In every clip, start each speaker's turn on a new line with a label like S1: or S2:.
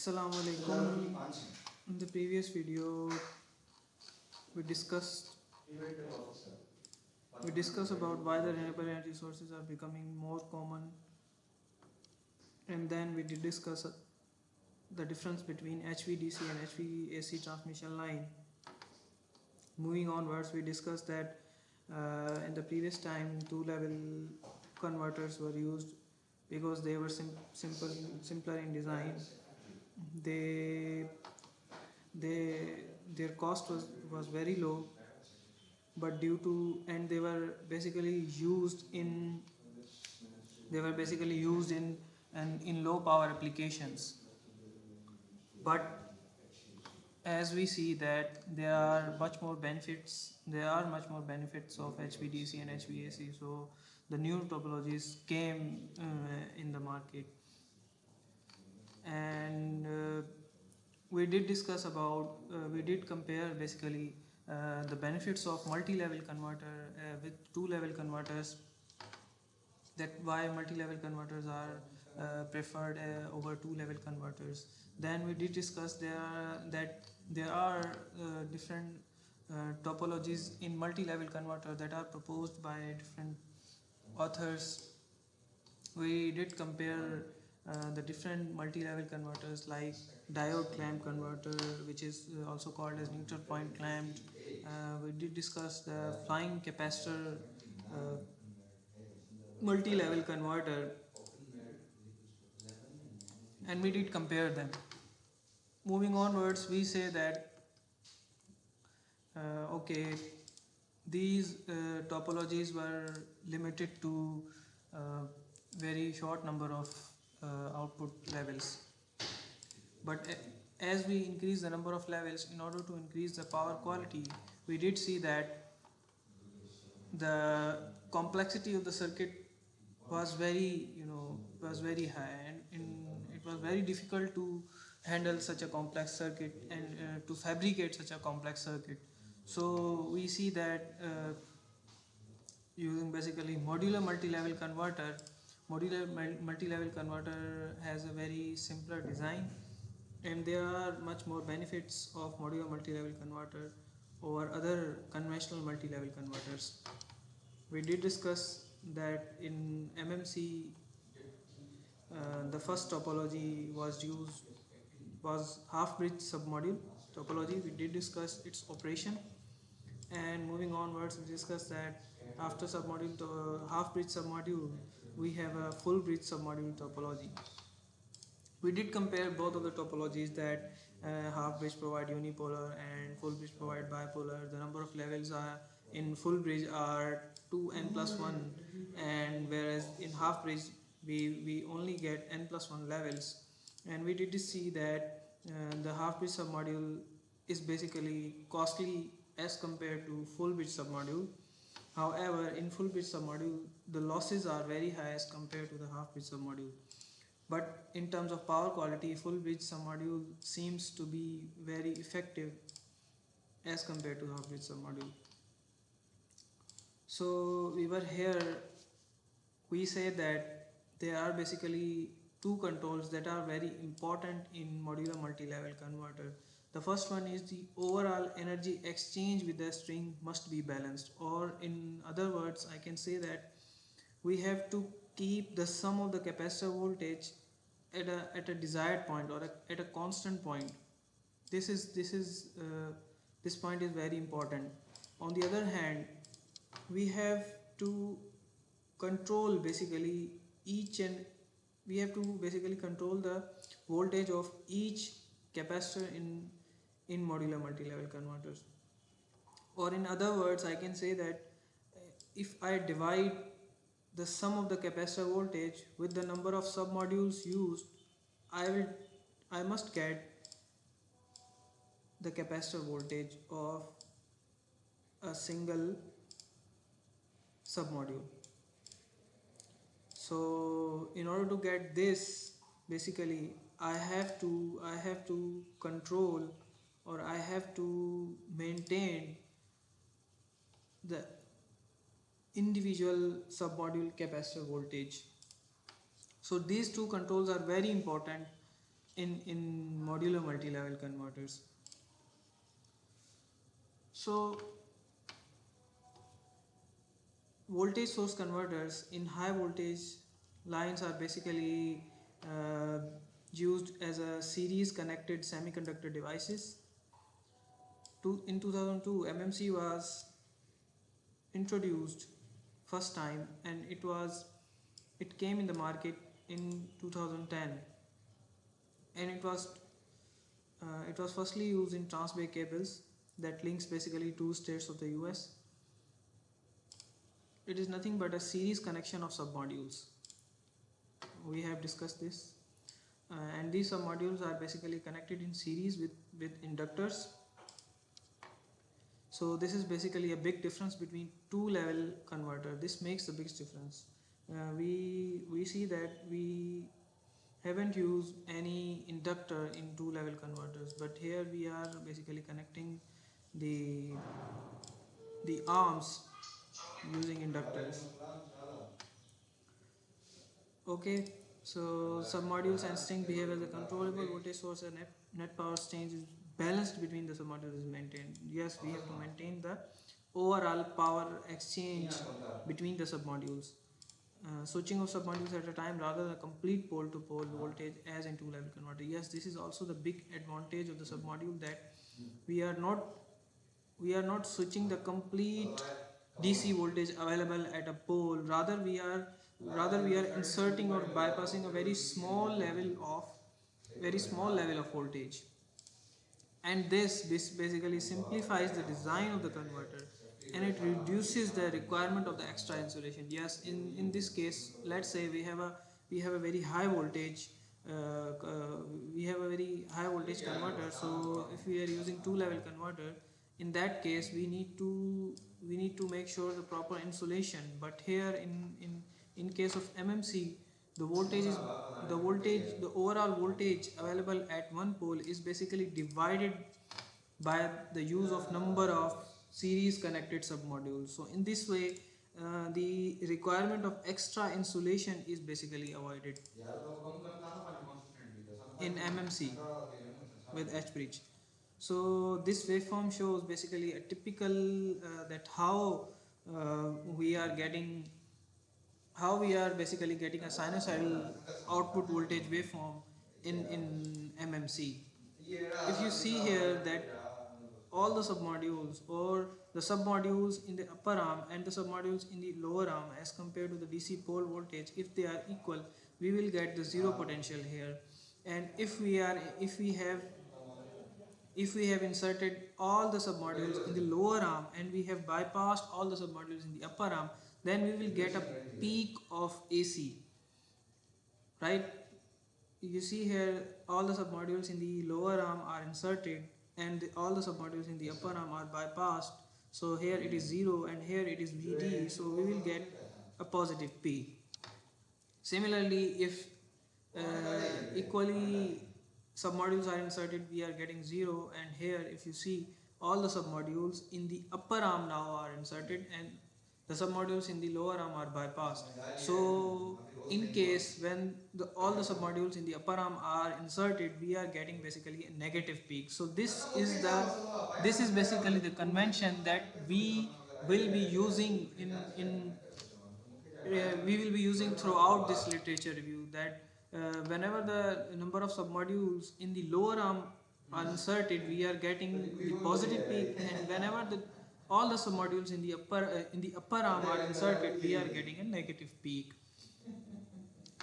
S1: Assalamu alaikum. In the previous video we discussed about why the renewable energy sources are becoming more common, and then we did discuss the difference between HVDC and HVAC transmission line. Moving onwards, we discussed that in the previous time two-level converters were used because they were simpler in design. Their cost was very low, but and they were basically used in low power applications. But as we see that there are much more benefits of HVDC and HVAC, so the new topologies came in the market, and we did compare basically the benefits of multi-level converter with two-level converters, that why multi-level converters are preferred over two-level converters. Then we did discuss that there are different topologies in multi-level converter that are proposed by different authors. We did compare the different multi-level converters like diode clamp converter, which is also called as neutral point clamped. We did discuss the flying capacitor multi-level converter, and we did compare them. Moving onwards, we say that okay, these topologies were limited to very short number of output levels, but as we increase the number of levels in order to increase the power quality, we did see that the complexity of the circuit was very high, and it was very difficult to handle such a complex circuit and to fabricate such a complex circuit. So we see that using basically modular multi-level converter, multi-level converter has a very simpler design, and there are much more benefits of modular multi-level converter over other conventional multi-level converters. We did discuss that in MMC the first topology was half-bridge submodule topology. We did discuss its operation, and moving onwards, we discussed that after submodule to half-bridge submodule, we have a full-bridge submodule topology. We did compare both of the topologies, that half-bridge provide unipolar and full-bridge provide bipolar. The number of levels are in full-bridge are 2n+1, and whereas in half-bridge we only get n+1 levels. And we did see that the half-bridge submodule is basically costly as compared to full-bridge submodule. However, in full-bridge submodule, the losses are very high as compared to the half-bridge submodule. But in terms of power quality, full-bridge submodule seems to be very effective as compared to half-bridge submodule. So we say that there are basically two controls that are very important in modular multi-level converter. The first one is the overall energy exchange with the string must be balanced, or in other words, I can say that we have to keep the sum of the capacitor voltage at a desired point, or at a constant point. This point is very important. On the other hand, we have to control basically control the voltage of each capacitor in modular multi-level converters. Or in other words, I can say that if I divide the sum of the capacitor voltage with the number of submodules used, I must get the capacitor voltage of a single submodule. So in order to get this, basically I have to control, or I have to maintain the individual submodule capacitor voltage. So these two controls are very important in modular multi-level converters. So voltage source converters in high voltage lines are basically uh, used as a series connected semiconductor devices. In 2002, MMC was introduced first time, and it came in the market in 2010, and it was firstly used in transbay cables that links basically two states of the US. It is nothing but a series connection of submodules. We have discussed this, and these submodules are basically connected in series with inductors. So this is basically a big difference between two level converter. This makes the biggest difference. We see that we haven't used any inductor in two level converters, but here we are basically connecting the arms using inductors. Okay, so submodules and string behave as a controllable voltage source, and net power exchange is balanced between the submodules is maintained. Yes, we have to maintain the overall power exchange between the submodules. Switching of submodules at a time rather than complete pole to pole voltage as in two level converter. Yes, this is also the big advantage of the submodule, that we are not switching the complete DC voltage available at a pole. Rather we are inserting or bypassing a very small level of voltage, and this basically simplifies the design of the converter, and it reduces the requirement of the extra insulation. Yes, in this case, let's say we have a very high voltage we have a very high voltage converter. So if we are using two level converter, in that case we need to make sure the proper insulation. But here in case of MMC, the overall voltage available at one pole is basically divided by the use of number of series connected submodules. So in this way, the requirement of extra insulation is basically avoided in MMC with H bridge. So this waveform shows basically a typical that we are basically getting a sinusoidal output voltage waveform in MMC. If you see here that all the submodules, or the submodules in the upper arm and the submodules in the lower arm, as compared to the DC pole voltage, if they are equal, we will get the zero potential here. And if we have inserted all the submodules in the lower arm and we have bypassed all the submodules in the upper arm, then we will get a peak of AC, right? You see here all the submodules in the lower arm are inserted, and all the submodules in the upper arm are bypassed. So here it is 0 and here it is VD, so we will get a positive P. Similarly, if equally submodules are inserted, we are getting 0, and here if you see all the submodules in the upper arm now are inserted and the submodules in the lower arm are bypassed. So in case when all the submodules in the upper arm are inserted, we are getting basically a negative peak. So this is basically the convention that we will be using we will be using throughout this literature review, that whenever the number of submodules in the lower arm are inserted, we are getting the positive peak, and whenever all the submodules in the upper arm are inserted, we are getting a negative peak.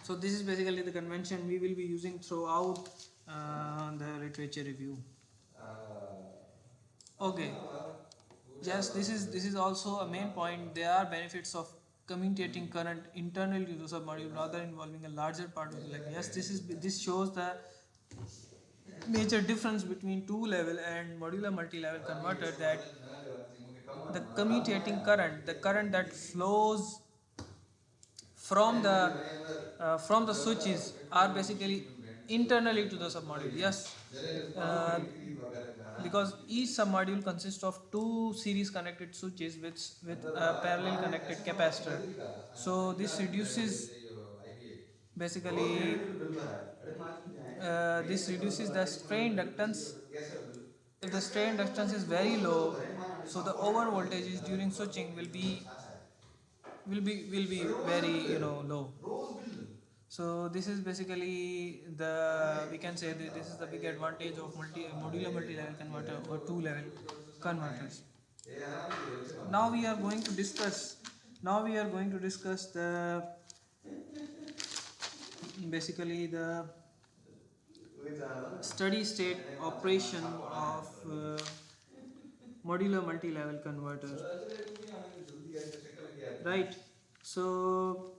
S1: So this is basically the convention we will be using throughout the literature review. Okay. Yes, this is also a main point. There are benefits of commutating current internally to the submodule rather involving a larger part of the leg. Yes, this shows the major difference between two level and modular multi-level converter, that the commutating current, the current that flows from the switches, are basically internally to the submodule. Yes, uh, because each submodule consists of two series connected switches with a parallel connected capacitor. So this reduces basically this reduces the strain inductance. If the strain inductance is very low, so the over voltages during switching will be very low. So this is basically we can say that this is the big advantage of modular multi-level converter or two-level converters. Now we are going to discuss. The basically the steady state operation of modular multi-level converter. Right. So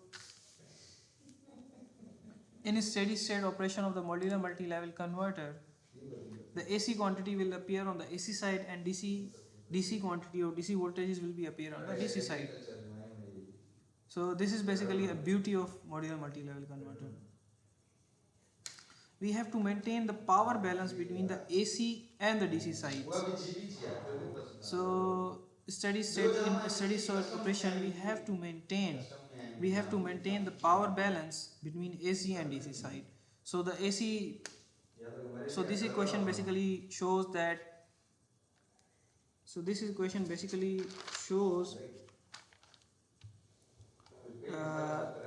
S1: in a steady state operation of the modular multi-level converter, the AC quantity will appear on the AC side and DC quantity or DC voltages will be appear on the DC side. So this is basically a beauty of modular multi-level converter. We have to maintain the power balance between the AC and the DC sides. So in steady state operation we have to maintain the power balance between AC and DC side. So this equation basically shows that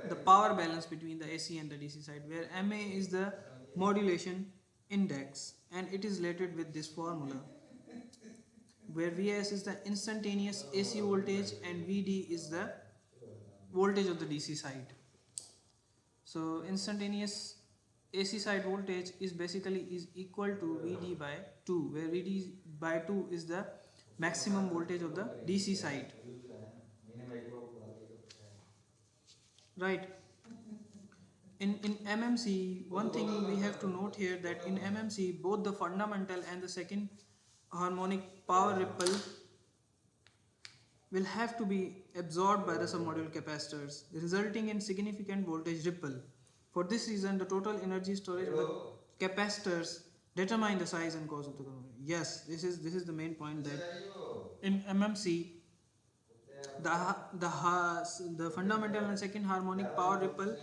S1: the power balance between the AC and the DC side, where MA is the modulation index and it is related with this formula, where Vs is the instantaneous AC voltage and Vd is the voltage of the DC side. So instantaneous AC side voltage is equal to Vd by 2, where Vd by 2 is the maximum voltage of the DC side. Right. In MMC, one thing we have to note here, that in MMC both the fundamental and the second harmonic power ripple will have to be absorbed by the submodule capacitors, resulting in significant voltage ripple. For this reason, the total energy storage of the capacitors determine the size and cause of the converter. Yes, this is the main point, that in MMC the fundamental and second harmonic power ripple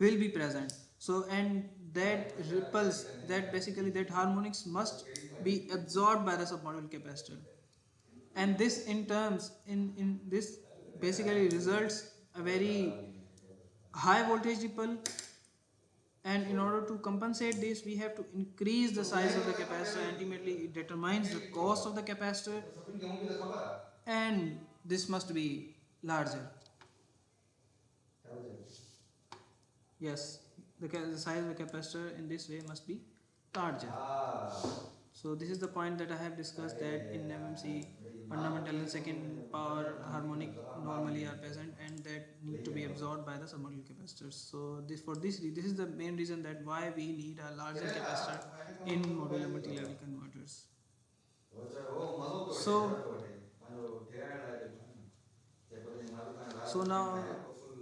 S1: will be present. So and that ripples, that harmonics must be absorbed by the submodule capacitor, and this in this basically results a very high voltage ripple. And in order to compensate this, we have to increase the size of the capacitor. Ultimately it determines the cost of the capacitor, and this must be larger. Yes, the size of the capacitor in this way must be larger. So this is the point that I have discussed, that in MMC fundamental and second power harmonic normally are present and that need to be absorbed by the submodule capacitors. So this is the main reason that why we need a larger capacitor in modular multi-level converters.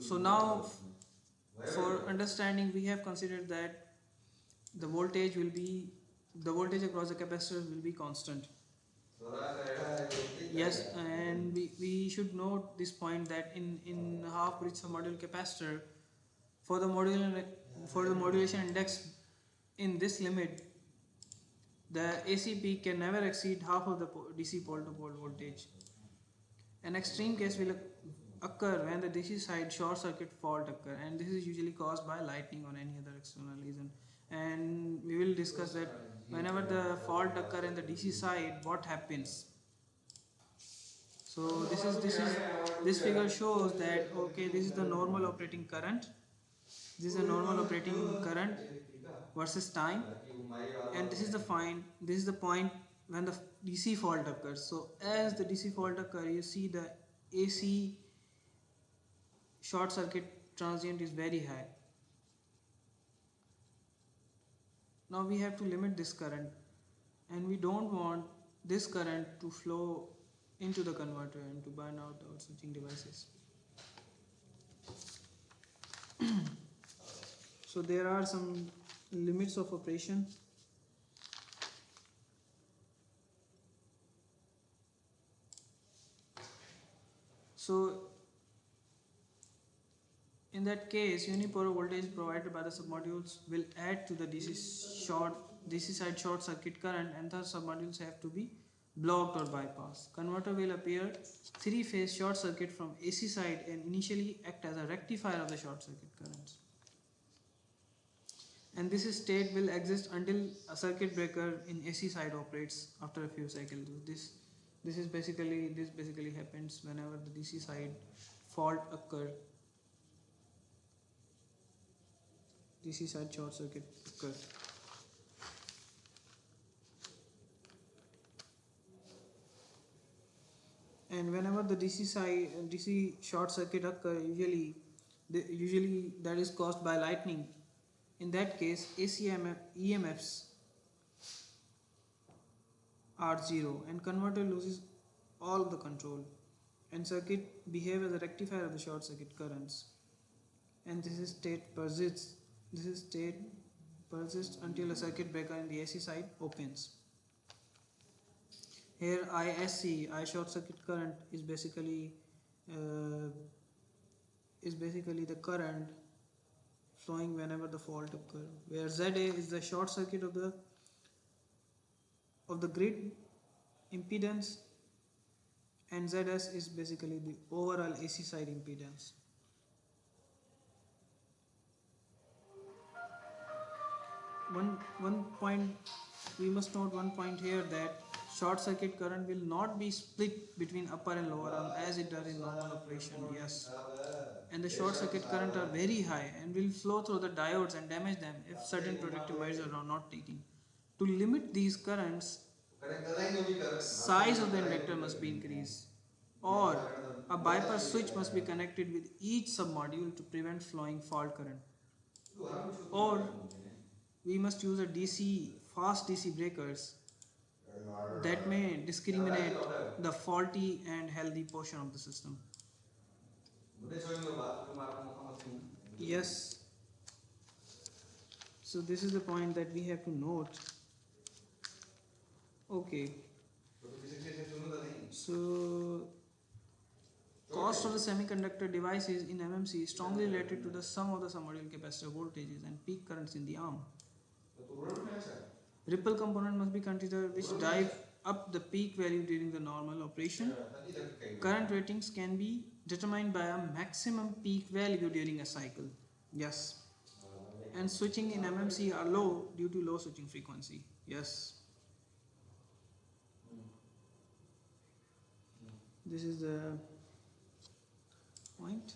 S1: So now for understanding, we have considered that the voltage across the capacitors will be constant. Yes, and we should note this point, that in half bridge submodule capacitor, for the modulation index in this limit, the AC peak can never exceed half of the DC pole to pole voltage. An extreme case will occur when the DC side short circuit fault occur, and this is usually caused by lightning or any other external reason. And we will discuss that whenever the fault occur in the DC side, what happens. So this figure shows that, okay, this is the normal operating current. This is the normal operating current versus time, and this is the point when the DC fault occurs. So as the DC fault occurs, you see the AC short circuit transient is very high. Now we have to limit this current, and we don't want this current to flow into the converter and to burn out our switching devices. So there are some limits of operation. So In that case, unipolar voltage provided by the submodules will add to the DC side short circuit current, and the submodules have to be blocked or bypassed. Converter will appear three-phase short circuit from AC side and initially act as a rectifier of the short circuit currents. And this state will exist until a circuit breaker in AC side operates after a few cycles. This basically happens whenever the DC side fault occur. DC side short circuit occur. And whenever the DC short circuit occur, usually that is caused by lightning. In that case, AC EMFs are zero and converter loses all the control, and circuit behave as a rectifier of the short circuit currents. And this state persists. Until a circuit breaker in the AC side opens. Here ISC, I short circuit current, is basically the current flowing whenever the fault occurs, where ZA is the short circuit of the grid impedance, and ZS is basically the overall AC side impedance. One point we must note one point here, that short circuit current will not be split between upper and lower arm as it does in normal operation. Yes, and the short circuit current are very high and will flow through the diodes and damage them if certain protective measures are not taken. To limit these currents, size of the inductor must be increased, or a bypass switch must be connected with each submodule to prevent flowing fault current, or we must use fast DC breakers that may discriminate the faulty and healthy portion of the system. Yes. So this is the point that we have to note. Okay. So cost of the semiconductor devices in MMC is strongly related to the sum of the submodule capacitor voltages and peak currents in the arm. Ripple component must be considered, which drive up the peak value during the normal operation. Current ratings can be determined by a maximum peak value during a cycle. Yes. And switching in MMC are low due to low switching frequency. Yes. This is the point.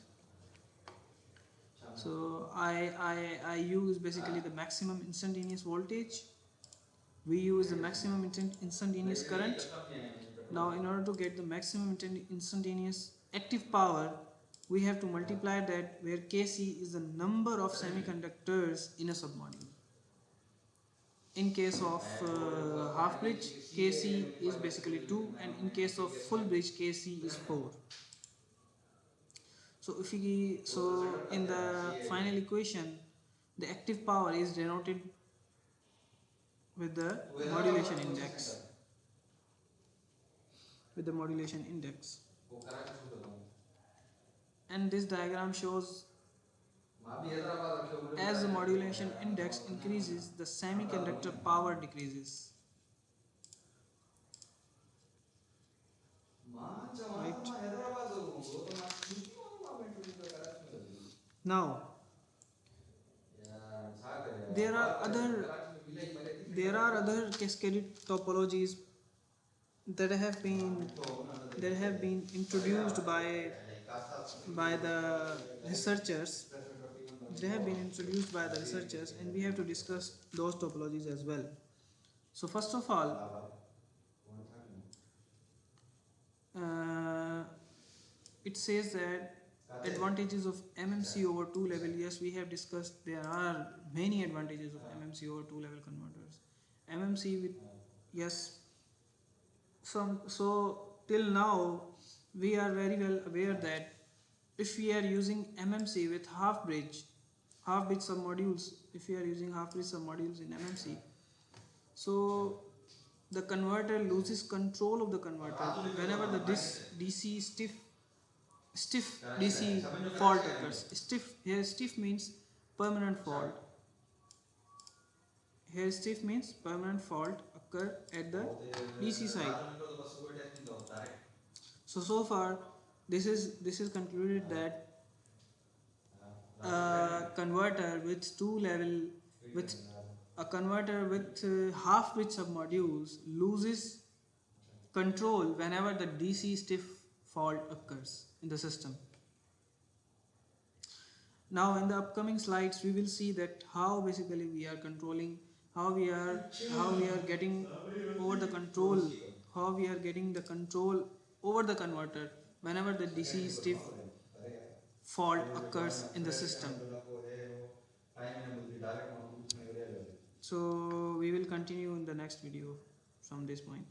S1: So I use basically the maximum instantaneous voltage. We use the maximum instantaneous current. Now in order to get the maximum instantaneous active power, we have to multiply that, where Kc is the number of semiconductors in a submodule. In case of half bridge, Kc is basically 2, and in case of full bridge, Kc is 4. So in the final equation, the active power is denoted with the modulation index. And this diagram shows, as the modulation index increases, the semiconductor power decreases. Right. Now, there are other cascaded topologies that have been introduced by the researchers. And we have to discuss those topologies as well. So first of all, it says that advantages of MMC over 2 level. Yes, we have discussed there are many advantages of MMC over 2 level converters. MMC with, yes. So till now we are very well aware that if we are using MMC with half bridge submodules, in MMC, so the converter loses control of the converter whenever the DC stiff stiff DC fault occurs. Stiff means permanent fault. Here stiff means permanent fault occur at the DC side. So far this is concluded that a converter with with a converter with half bridge submodules loses control whenever the DC stiff fault occurs in the system. Now in the upcoming slides we will see that how basically we are controlling, how we are getting over the control, how we are getting the control over the converter whenever the DC stiff fault occurs in the system. So we will continue in the next video from this point.